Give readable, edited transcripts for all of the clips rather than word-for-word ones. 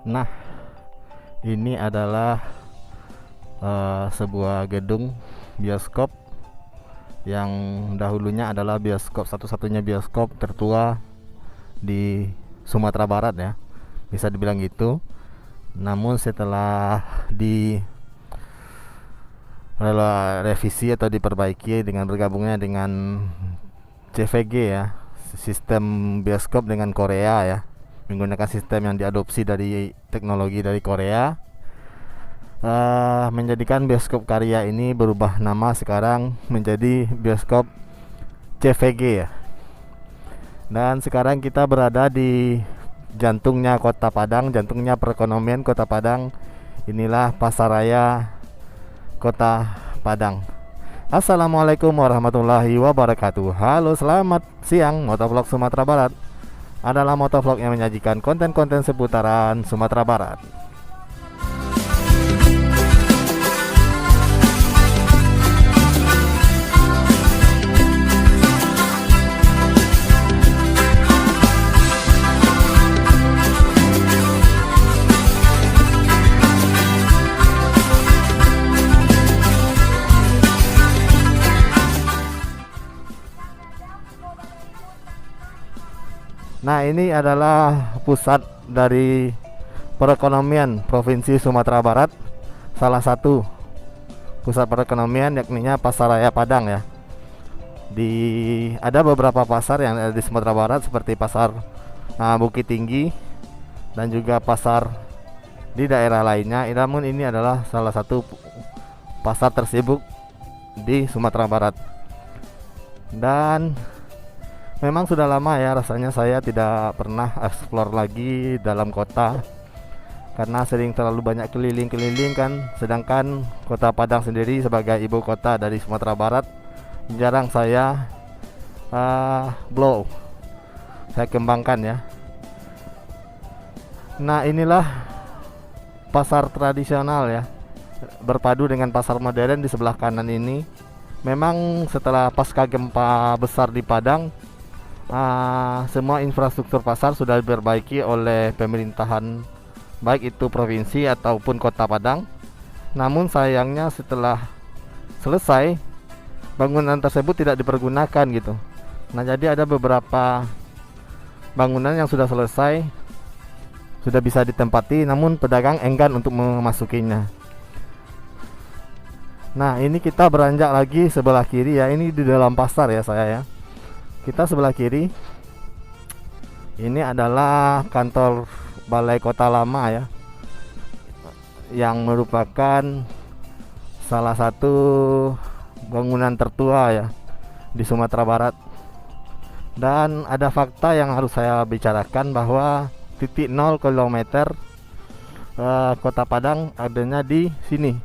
Nah, ini adalah sebuah gedung bioskop yang dahulunya adalah bioskop, satu-satunya bioskop tertua di Sumatera Barat ya, bisa dibilang gitu. Namun setelah di revisi atau diperbaiki dengan bergabungnya dengan CVG ya, sistem bioskop dengan Korea ya, menggunakan sistem yang diadopsi dari teknologi dari Korea, menjadikan bioskop karya ini berubah nama sekarang menjadi bioskop CVG ya. Dan sekarang kita berada di jantungnya Kota Padang, jantungnya perekonomian Kota Padang. Inilah Pasar Raya Kota Padang. Assalamualaikum warahmatullahi wabarakatuh. Halo, selamat siang. Motovlog Sumatera Barat adalah motovlog yang menyajikan konten-konten seputaran Sumatera Barat. Nah, ini adalah pusat dari perekonomian Provinsi Sumatera Barat. Salah satu pusat perekonomian yakninya Pasar Raya Padang ya. Ada beberapa pasar yang ada di Sumatera Barat seperti pasar Bukit Tinggi dan juga pasar di daerah lainnya. Namun ini adalah salah satu pasar tersibuk di Sumatera Barat. Dan memang sudah lama ya rasanya saya tidak pernah explore lagi dalam kota, karena sering terlalu banyak keliling-keliling kan. Sedangkan Kota Padang sendiri sebagai ibu kota dari Sumatera Barat jarang saya saya kembangkan ya. Nah, inilah pasar tradisional ya, berpadu dengan pasar modern di sebelah kanan ini. Memang setelah pasca gempa besar di Padang, semua infrastruktur pasar sudah diperbaiki oleh pemerintahan, baik itu provinsi ataupun Kota Padang. Namun sayangnya setelah selesai, bangunan tersebut tidak dipergunakan gitu. Nah, jadi ada beberapa bangunan yang sudah selesai, sudah bisa ditempati, namun pedagang enggan untuk memasukinya. Nah, ini kita beranjak lagi sebelah kiri ya. Ini di dalam pasar ya saya ya. Kita sebelah kiri, ini adalah kantor Balai Kota Lama ya, yang merupakan salah satu bangunan tertua ya di Sumatera Barat. Dan ada fakta yang harus saya bicarakan bahwa titik 0 km Kota Padang adanya di sini,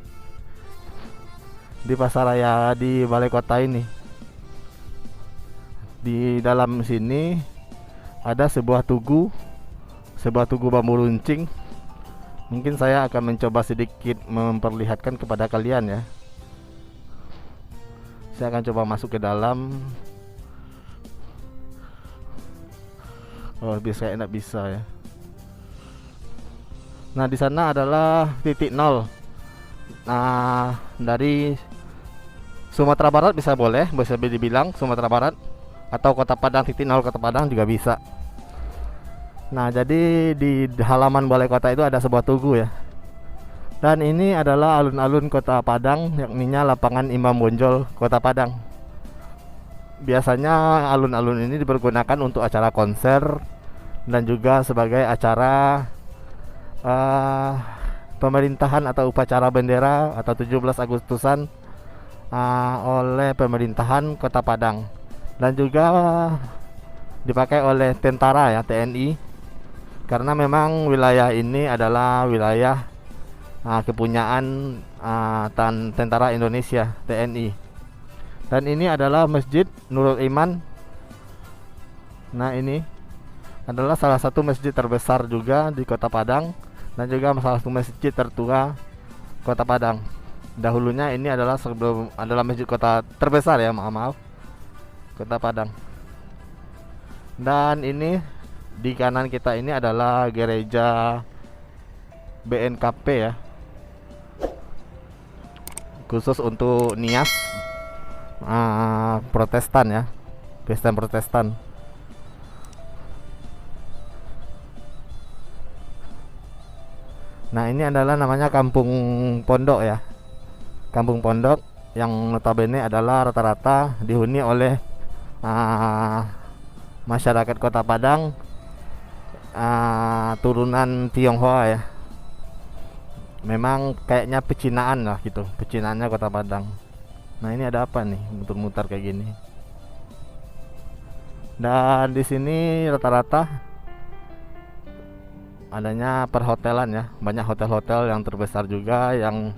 di Pasar Raya di Balai Kota ini. Di dalam sini ada sebuah tugu bambu runcing. Mungkin saya akan mencoba sedikit memperlihatkan kepada kalian ya. Saya akan coba masuk ke dalam. Oh, bisa enak bisa ya. Nah, di sana adalah titik 0. Nah, dari Sumatera Barat bisa dibilang Sumatera Barat, atau Kota Padang, titik 0 Kota Padang juga bisa. Nah, jadi di halaman balai kota itu ada sebuah tugu ya. Dan ini adalah alun-alun Kota Padang, yakninya lapangan Imam Bonjol Kota Padang. Biasanya alun-alun ini dipergunakan untuk acara konser dan juga sebagai acara pemerintahan atau upacara bendera atau 17 Agustusan oleh pemerintahan Kota Padang. Dan juga dipakai oleh tentara ya, TNI, karena memang wilayah ini adalah wilayah kepunyaan tentara Indonesia, TNI. Dan ini adalah Masjid Nurul Iman. Nah, ini adalah salah satu masjid terbesar juga di Kota Padang, dan juga salah satu masjid tertua Kota Padang. Dahulunya ini adalah masjid kota terbesar ya, maaf, Kota Padang. Dan ini di kanan kita ini adalah gereja BNKP ya, khusus untuk Nias, Protestan ya, Kristen Protestan. Nah ini adalah namanya Kampung Pondok ya, Kampung Pondok yang notabene adalah rata-rata dihuni oleh masyarakat Kota Padang turunan Tionghoa ya. Memang kayaknya pecinaan lah gitu, pecinaannya Kota Padang. Nah ini ada apa nih muter-muter kayak gini. Dan di sini rata-rata adanya perhotelan ya, banyak hotel-hotel yang terbesar juga yang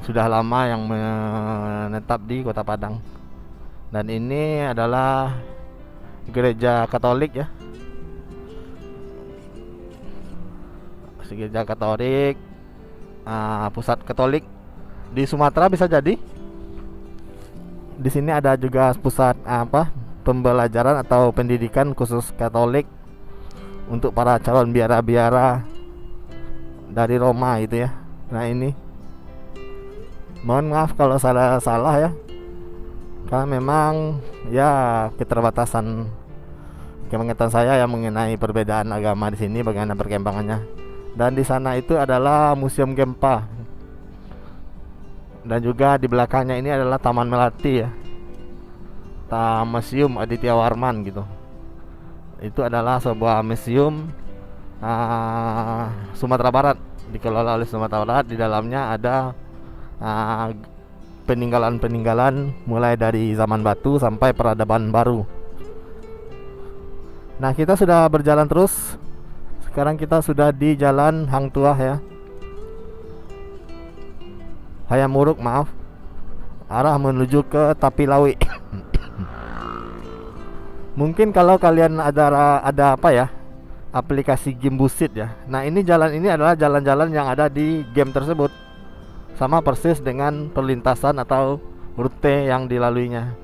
sudah lama yang menetap di Kota Padang. Dan ini adalah gereja Katolik ya, gereja Katolik, pusat Katolik di Sumatera bisa jadi. Di sini ada juga pusat pembelajaran atau pendidikan khusus Katolik untuk para calon biara-biara dari Roma itu ya. Nah ini mohon maaf kalau salah ya, karena memang ya keterbatasan pengetahuan saya yang mengenai perbedaan agama di sini, bagaimana perkembangannya. Dan di sana itu adalah Museum Gempa, dan juga di belakangnya ini adalah Taman Melati ya, Museum Aditya Warman gitu. Itu adalah sebuah museum Sumatera Barat, dikelola oleh Sumatera Barat. Di dalamnya ada peninggalan-peninggalan mulai dari zaman batu sampai peradaban baru. Nah kita sudah berjalan terus. Sekarang kita sudah di Jalan Hang Tuah ya, Hayamuruk maaf, arah menuju ke Tapilawi. Mungkin kalau kalian ada apa ya, aplikasi game Busit ya. Nah ini jalan ini adalah jalan-jalan yang ada di game tersebut, sama persis dengan perlintasan atau rute yang dilaluinya.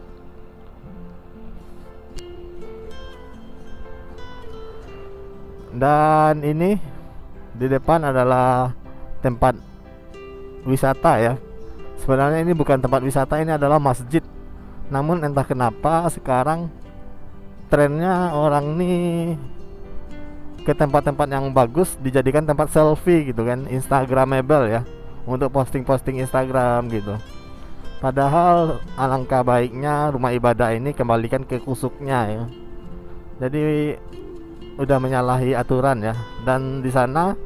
Dan ini di depan adalah tempat wisata ya. Sebenarnya ini bukan tempat wisata, ini adalah masjid. Namun entah kenapa sekarang trennya orang nih ke tempat-tempat yang bagus dijadikan tempat selfie gitu kan, instagramable ya, untuk posting-posting Instagram gitu. Padahal alangkah baiknya rumah ibadah ini kembalikan ke kusuknya ya. Jadi udah menyalahi aturan ya. Dan di sana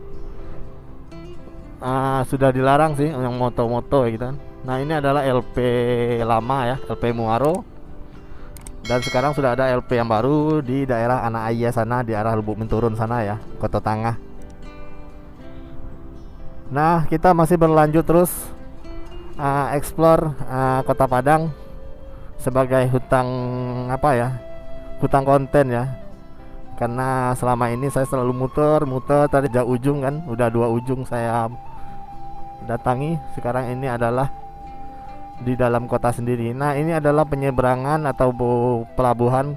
sudah dilarang sih yang moto-moto gitu kan. Nah ini adalah LP lama ya, LP Muaro. Dan sekarang sudah ada LP yang baru di daerah Anak Ayah sana, di arah Lubuk Menturun sana ya, Kota Tangah. Nah kita masih berlanjut terus explore Kota Padang sebagai hutang hutang konten ya. Karena selama ini saya selalu muter dari jauh ujung kan, udah 2 ujung saya datangi. Sekarang ini adalah di dalam kota sendiri. Nah ini adalah penyeberangan atau pelabuhan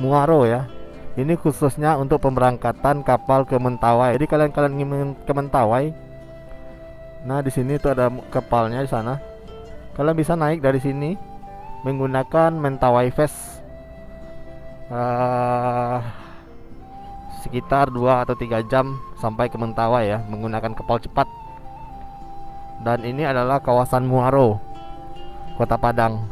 Muaro ya. Ini khususnya untuk pemberangkatan kapal ke Mentawai. Jadi kalian ingin ke Mentawai, nah di sini tuh ada kapalnya di sana. Kalian bisa naik dari sini menggunakan Mentawai Fest, sekitar 2 atau 3 jam sampai ke Mentawai ya, menggunakan kapal cepat. Dan ini adalah kawasan Muaro, Kota Padang.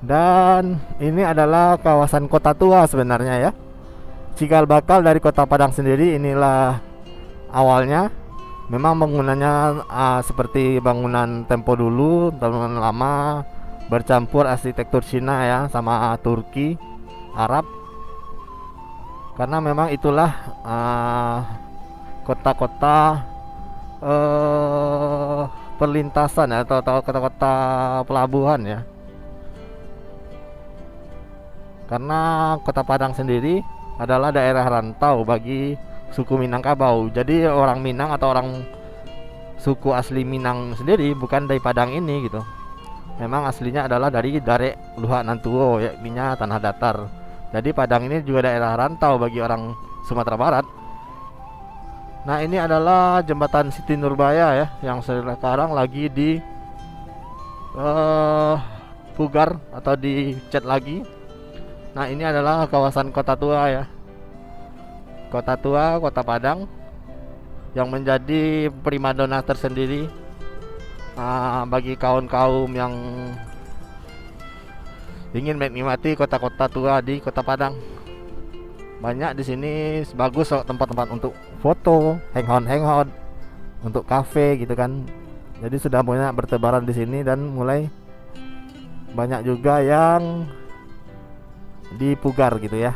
Dan ini adalah kawasan Kota Tua sebenarnya ya. Cikal bakal dari Kota Padang sendiri inilah awalnya. Memang bangunannya seperti bangunan tempo dulu, bangunan lama bercampur arsitektur Cina ya sama Turki, Arab. Karena memang itulah kota-kota perlintasan ya, atau kota-kota pelabuhan ya. Karena Kota Padang sendiri adalah daerah rantau bagi suku Minangkabau. Jadi orang Minang atau orang suku asli Minang sendiri bukan dari Padang ini gitu. memang aslinya adalah dari Darek Luhak Nantuo, yakninya tanah datar. Jadi Padang ini juga daerah rantau bagi orang Sumatera Barat. Nah, ini adalah jembatan Siti Nurbaya ya, yang sekarang lagi di pugar atau dicat lagi. Nah, ini adalah kawasan Kota Tua ya. Kota Tua, Kota Padang, yang menjadi primadona tersendiri bagi kaum-kaum yang ingin menikmati kota-kota tua di Kota Padang. Banyak di sini bagus tempat-tempat untuk foto, hangout, untuk kafe gitu kan. Jadi sudah banyak bertebaran di sini dan mulai banyak juga yang dipugar gitu ya.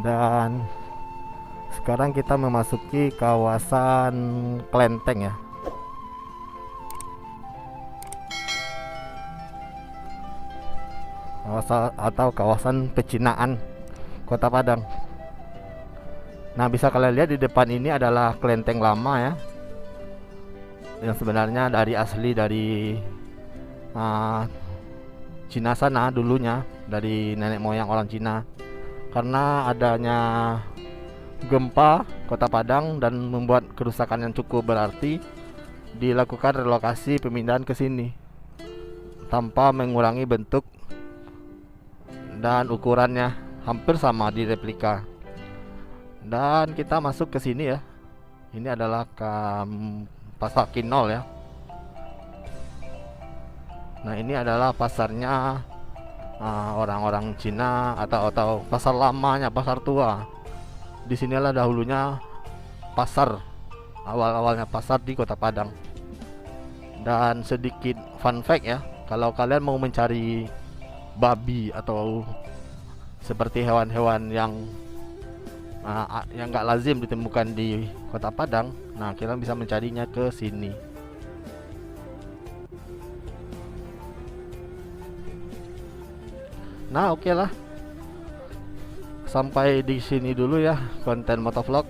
Dan sekarang kita memasuki kawasan Klenteng ya. Kawasan pecinaan Kota Padang. Nah, bisa kalian lihat di depan ini adalah Klenteng lama ya, yang sebenarnya dari asli dari Cina sana dulunya, dari nenek moyang orang Cina. Karena adanya gempa Kota Padang dan membuat kerusakan yang cukup berarti, dilakukan relokasi pemindahan ke sini tanpa mengurangi bentuk dan ukurannya, hampir sama di replika. Dan kita masuk ke sini ya. Ini adalah Pasar Kinol ya. Nah, ini adalah pasarnya orang-orang Cina atau pasar lamanya, pasar tua. Disinilah dahulunya pasar, awal-awalnya pasar di Kota Padang. Dan sedikit fun fact ya, kalau kalian mau mencari babi atau seperti hewan-hewan yang nggak lazim ditemukan di Kota Padang, nah kalian bisa mencarinya ke sini. Nah, oke lah. Sampai di sini dulu ya konten motovlog.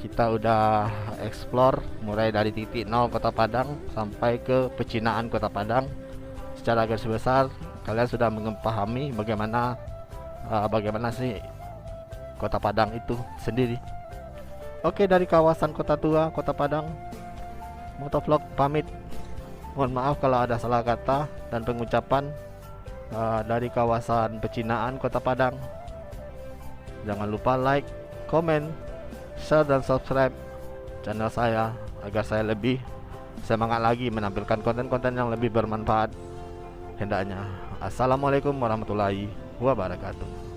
Kita udah explore mulai dari titik nol Kota Padang sampai ke pecinaan Kota Padang. Secara garis besar kalian sudah mengepahami bagaimana sih Kota Padang itu sendiri. Oke, dari kawasan Kota Tua, Kota Padang, motovlog pamit. Mohon maaf kalau ada salah kata dan pengucapan dari kawasan pecinaan Kota Padang. Jangan lupa like, komen, share dan subscribe channel saya agar saya lebih semangat lagi menampilkan konten-konten yang lebih bermanfaat hendaknya. Assalamualaikum warahmatullahi wabarakatuh.